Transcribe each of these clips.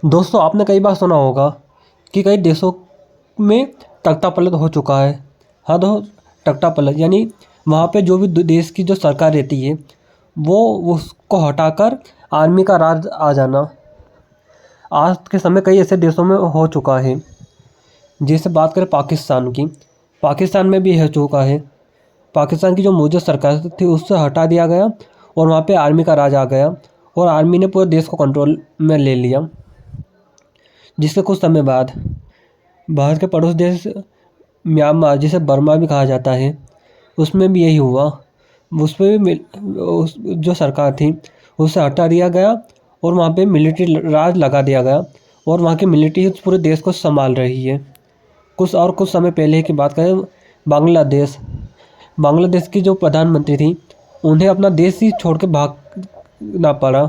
दोस्तों आपने कई बार सुना होगा कि कई देशों में तख्तापलट हो चुका है। हाँ दोस्त, तख्तापलट यानी वहाँ पे जो भी देश की जो सरकार रहती है वो उसको हटाकर आर्मी का राज आ जाना आज के समय कई ऐसे देशों में हो चुका है। जैसे बात करें पाकिस्तान की, पाकिस्तान में भी हो चुका है। पाकिस्तान की जो मौजूदा सरकार थी उससे हटा दिया गया और वहाँ पे आर्मी का राज आ गया और आर्मी ने पूरे देश को कंट्रोल में ले लिया। जिसके कुछ समय बाद भारत के पड़ोस देश म्यांमार, जिसे बर्मा भी कहा जाता है, उसमें भी यही हुआ। उसमें भी जो सरकार थी उसे हटा दिया गया और वहाँ पे मिलिट्री राज लगा दिया गया और वहाँ की मिलिट्री पूरे देश को संभाल रही है। कुछ समय पहले की बात करें, बांग्लादेश बांग्लादेश की जो प्रधानमंत्री थी उन्हें अपना देश ही छोड़ के भागना पड़ा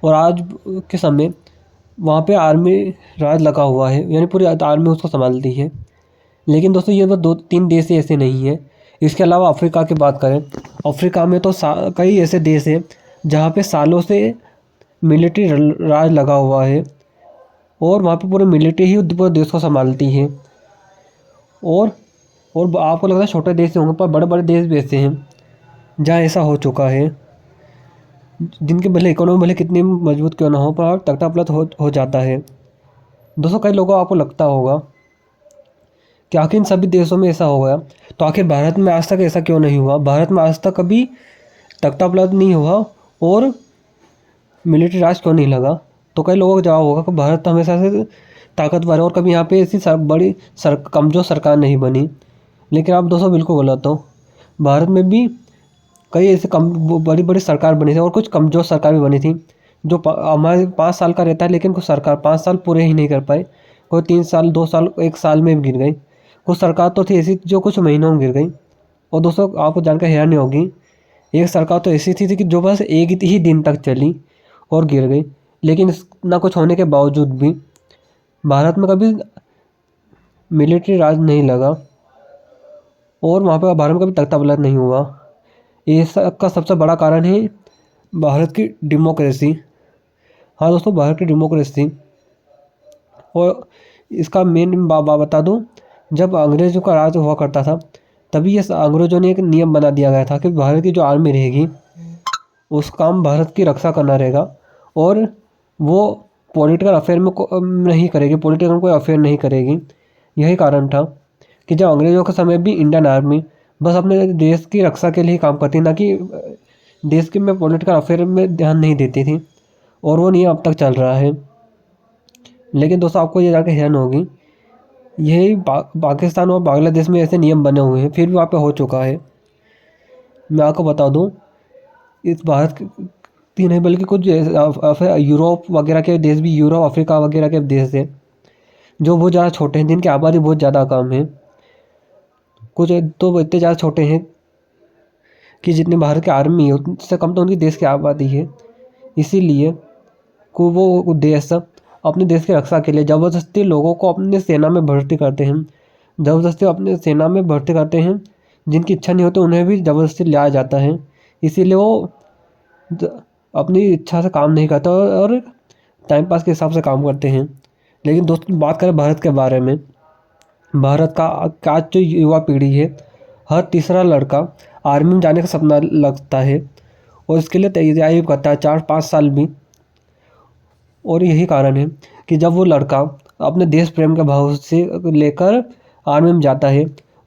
और आज के समय वहाँ पे आर्मी राज लगा हुआ है, यानी पूरी आर्मी उसको संभालती है। लेकिन दोस्तों ये बस 2-3 देश ही ऐसे नहीं है। इसके अलावा अफ्रीका की बात करें, अफ्रीका में तो कई ऐसे देश हैं जहाँ पे सालों से मिलिट्री राज लगा हुआ है और वहाँ पे पूरी मिलिट्री ही पूरे देश को संभालती है। और आपको लगता है छोटे देश होंगे, पर बड़े बड़े देश भी ऐसे हैं जहाँ ऐसा हो चुका है, जिनके भले इकोनॉमी भले कितनी मजबूत क्यों ना हो, पर तख्तापलट हो जाता है। दोस्तों कई लोगों को आपको लगता होगा कि आखिर इन सभी देशों में ऐसा हो गया, तो आखिर भारत में आज तक ऐसा क्यों नहीं हुआ? भारत में आज तक कभी तख्तापलट नहीं हुआ और मिलिट्री राज क्यों नहीं लगा? तो कई लोगों का जवाब होगा कि भारत तो हमेशा से ताकतवर है और कभी यहाँ पे ऐसी कमज़ोर सरकार नहीं बनी। लेकिन आप दोस्तों बिल्कुल गलत हो। भारत में भी कई ऐसे बड़ी बड़ी सरकार बनी थी और कुछ कमज़ोर सरकार भी बनी थी जो हमारे 5 साल का रहता है, लेकिन कुछ सरकार 5 साल पूरे ही नहीं कर पाए। कोई 3 साल, 2 साल, 1 साल में गिर गई। कुछ सरकार तो थी ऐसी जो कुछ महीनों में गिर गई। और दोस्तों आपको जानकर हैरानी होगी, एक सरकार तो ऐसी थी कि जो बस एक ही दिन तक चली और गिर गई। लेकिन इतना कुछ होने के बावजूद भी भारत में कभी मिलिट्री राज नहीं लगा और वहाँ पर भारत में कभी तख्तापलट नहीं हुआ। इसका सबसे बड़ा कारण है भारत की डेमोक्रेसी। हाँ दोस्तों, भारत की डेमोक्रेसी। और इसका मेन बता दूँ, जब अंग्रेज़ों का राज हुआ करता था तभी ये अंग्रेज़ों ने एक नियम बना दिया गया था कि भारत की जो आर्मी रहेगी उस काम भारत की रक्षा करना रहेगा और वो पॉलिटिकल अफेयर में नहीं करेगी, पॉलिटिकल कोई अफेयर नहीं करेगी। यही कारण था कि जब अंग्रेज़ों के समय भी इंडियन आर्मी बस अपने देश की रक्षा के लिए काम करती, ना कि देश के में पॉलिटिकल अफेयर में ध्यान नहीं देती थी। और वो नियम अब तक चल रहा है। लेकिन दोस्तों आपको ये जानकर हैरान होगी, यही पाकिस्तान और बांग्लादेश में ऐसे नियम बने हुए हैं, फिर भी वहाँ पे हो चुका है। मैं आपको बता दूँ, इस भारत की नहीं बल्कि कुछ यूरोप वगैरह के देश भी, यूरोप अफ्रीका वगैरह के देश हैं जो बहुत ज़्यादा छोटे हैं, जिनकी आबादी बहुत ज़्यादा कम है। कुछ तो इतने ज़्यादा छोटे हैं कि जितनी भारत की आर्मी है उससे कम तो उनकी देश की आबादी है। इसीलिए को वो देश अपने देश की रक्षा के लिए ज़बरदस्ती लोगों को अपने सेना में भर्ती करते हैं, ज़बरदस्ती अपने सेना में भर्ती करते हैं। जिनकी इच्छा नहीं होती उन्हें भी ज़बरदस्ती लाया जाता है। इसीलिए वो अपनी इच्छा से काम नहीं करते और टाइम पास के हिसाब से काम करते हैं। लेकिन दोस्तों बात करें भारत के बारे में, भारत का आज जो युवा पीढ़ी है, हर तीसरा लड़का आर्मी में जाने का सपना लगता है और इसके लिए तैयारी भी करता है 4-5 साल भी। और यही कारण है कि जब वो लड़का अपने देश प्रेम के भाव से लेकर आर्मी में जाता है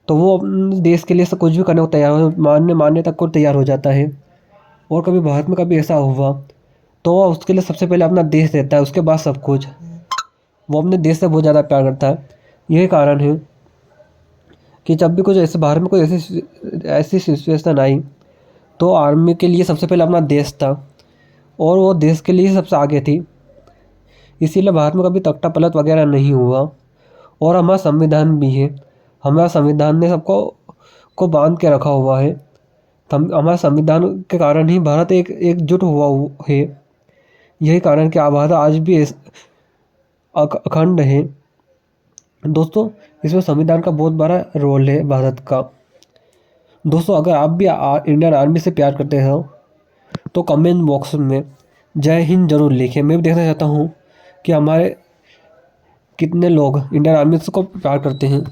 तो वो अपने देश के लिए सब कुछ भी करने को तैयार हो, मारने तक को तैयार हो जाता है। और कभी भारत में कभी ऐसा हुआ तो उसके लिए सबसे पहले अपना देश रहता है, उसके बाद सब कुछ। वो अपने देश से बहुत ज़्यादा प्यार करता है। यही कारण है कि जब भी कुछ ऐसे भारत में कोई ऐसी सिचुएशन आई तो आर्मी के लिए सबसे पहले अपना देश था और वो देश के लिए सबसे आगे थी। इसीलिए भारत में कभी तख्तापलट वगैरह नहीं हुआ। और हमारा संविधान भी है, हमारा संविधान ने सबको बांध के रखा हुआ है। हमारे संविधान के कारण ही भारत एकजुट हुआ है। यही कारण कि भारत आज भी अखंड है। दोस्तों इसमें संविधान का बहुत बड़ा रोल है भारत का। दोस्तों अगर आप भी इंडियन आर्मी से प्यार करते हो तो कमेंट बॉक्स में जय हिंद जरूर लिखें। मैं भी देखना चाहता हूँ कि हमारे कितने लोग इंडियन आर्मी को प्यार करते हैं।